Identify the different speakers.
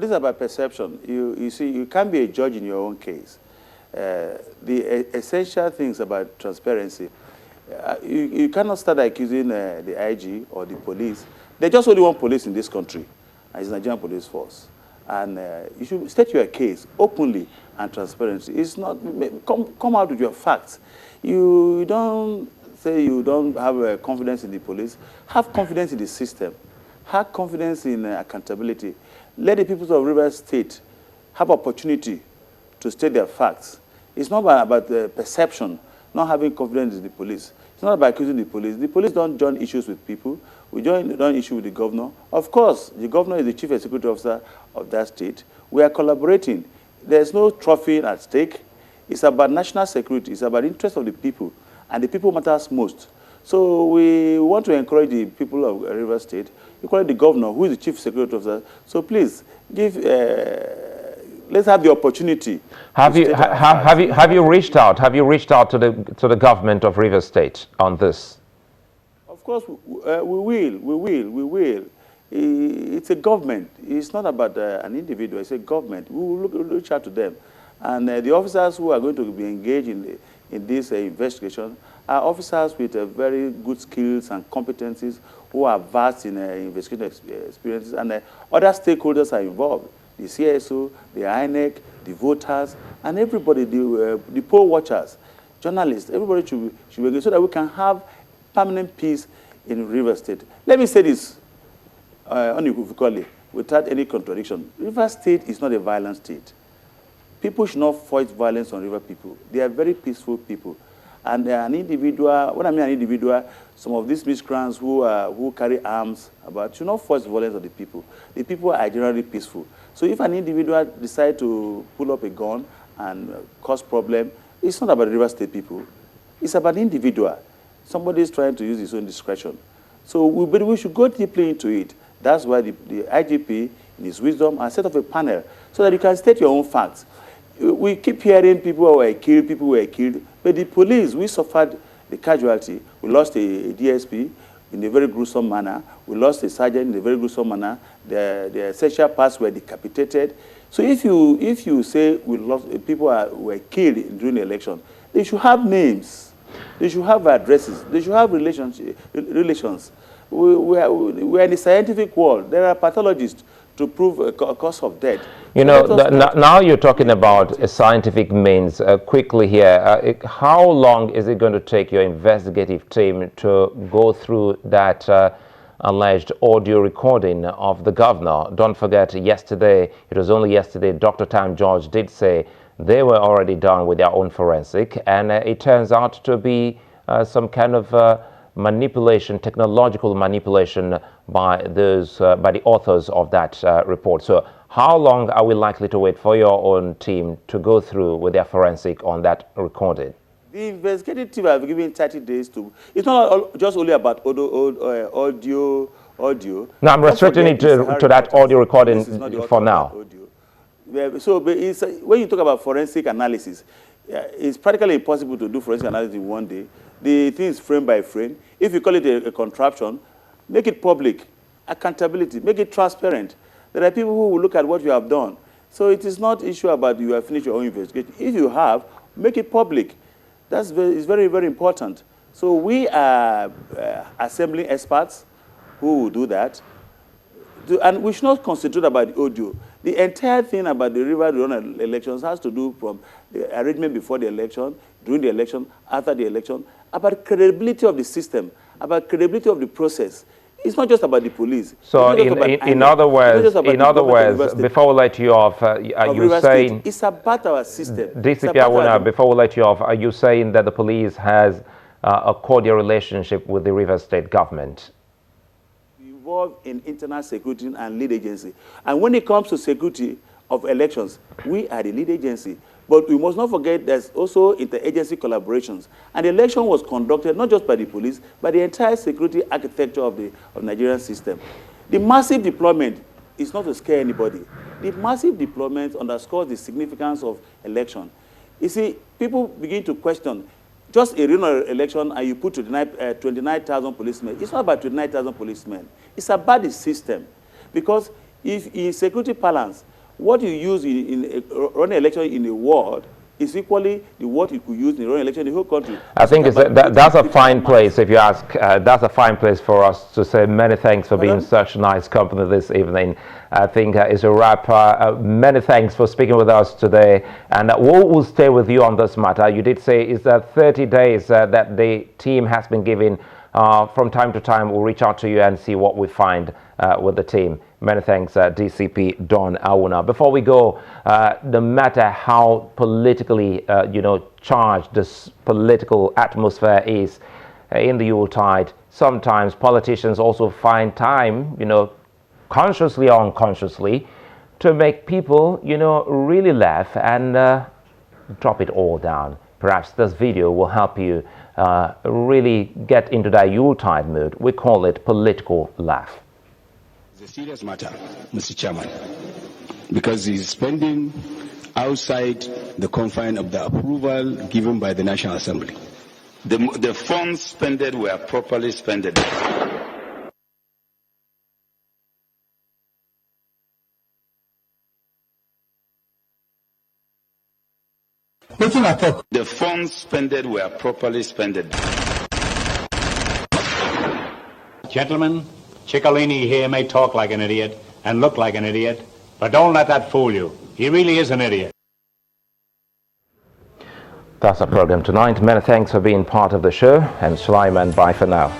Speaker 1: This is about perception. You see, you can't be a judge in your own case. The essential things about transparency, you cannot start accusing the IG or the police. There's just only one police in this country, and it's the Nigerian Police Force. And you should state your case openly and transparently. It's not, come out with your facts. You don't say you don't have confidence in the police. Have confidence in the system. Have confidence in accountability. Let the people of Rivers State have opportunity to state their facts. It's not about perception, not having confidence in the police. It's not about accusing the police. The police don't join issues with people. We join issue with the governor. Of course, the governor is the chief executive officer of that state. We are collaborating. There's no trophy at stake. It's about national security. It's about the interest of the people. And the people matters most. So we want to encourage the people of Rivers State, encourage the governor, who is the chief security officer. So please, let's have the opportunity.
Speaker 2: Have you reached out? Have you reached out to the government of Rivers State on this?
Speaker 1: Of course, we will. It's a government. It's not about an individual. It's a government. We will reach out to them, and the officers who are going to be engaged in this investigation are officers with very good skills and competencies, who are vast in investigation experiences, and other stakeholders are involved. The CSO, the INEC, the voters, and everybody, the poll watchers, journalists, everybody should be engaged so that we can have permanent peace in Rivers State. Let me say this unequivocally, without any contradiction. Rivers State is not a violent state. People should not foist violence on river people. They are very peaceful people. And an individual, when I mean an individual, some of these miscreants who carry arms should not force violence on the people. The people are generally peaceful. So if an individual decides to pull up a gun and cause problem, it's not about the River State people. It's about the individual. Somebody is trying to use his own discretion. So we should go deeply into it. That's why the IGP, in his wisdom, has set up a panel so that you can state your own facts. We keep hearing people who were killed, but the police, we suffered the casualty. We lost a DSP in a very gruesome manner. We lost a sergeant in a very gruesome manner. The essential parts were decapitated. So if you say we lost people were killed during the election, they should have names. They should have addresses. They should have relations. We are in the scientific world. There are pathologists to prove a cause of death.
Speaker 2: You know, now you're talking about a scientific means. Quickly here, how long is it going to take your investigative team to go through that alleged audio recording of the governor? Don't forget, yesterday, it was only yesterday, Dr. Tam George did say they were already done with their own forensic, and it turns out to be some kind of manipulation, technological manipulation by the authors of that report. So how long are we likely to wait for your own team to go through with their forensic on that recording?
Speaker 1: The investigative team have given 30 days to. It's not just only about audio.
Speaker 2: No, I'm restricting it to that audio recording for now.
Speaker 1: So when you talk about forensic analysis, it's practically impossible to do forensic analysis in one day. The thing is frame by frame. If you call it a contraption, make it public. Accountability, make it transparent. There are people who will look at what you have done. So it is not an issue about you have finished your own investigation. If you have, make it public. It's very, very important. So we are assembling experts who will do that. And we should not concentrate about the audio. The entire thing about the river run elections has to do from the arrangement before the election, during the election, after the election, about credibility of the system, about credibility of the process. It's not just about the police.
Speaker 2: So in other words, before we let you off, are you saying...
Speaker 1: It's about our system.
Speaker 2: DCP Awuna, before we let you off, are you saying that the police has a cordial relationship with the Rivers State government?
Speaker 1: Involved in internal security and lead agency. And when it comes to security of elections, we are the lead agency. But we must not forget there's also interagency collaborations. And the election was conducted not just by the police, but the entire security architecture of the Nigerian system. The massive deployment is not to scare anybody. The massive deployment underscores the significance of election. You see, people begin to question just a regional election and you put 29,000 policemen. It's not about 29,000 policemen. It's about the system. Because If in security balance, what you use in running election in a ward is equally what you could use in running election in the whole country.
Speaker 2: I think that's a fine place, if you ask. That's a fine place for us to say many thanks for being such nice company this evening. I think it's a wrap. Many thanks for speaking with us today. And we'll stay with you on this matter. You did say it's 30 days that the team has been given. From time to time, we'll reach out to you and see what we find with the team. Many thanks, DCP Don Awuna. Before we go, no matter how politically, charged this political atmosphere is in the Yuletide, sometimes politicians also find time, consciously or unconsciously, to make people, really laugh and drop it all down. Perhaps this video will help you really get into that Yuletide mood. We call it political laugh.
Speaker 3: It's a serious matter, Mr. Chairman, because he's spending outside the confine of the approval given by the National Assembly. The funds spent were properly spent. The funds spent were properly spent.
Speaker 4: Gentlemen, Ciccolini here may talk like an idiot and look like an idiot, but don't let that fool you. He really is an idiot.
Speaker 2: That's our program tonight. Many thanks for being part of the show, and Sulaiman, bye for now.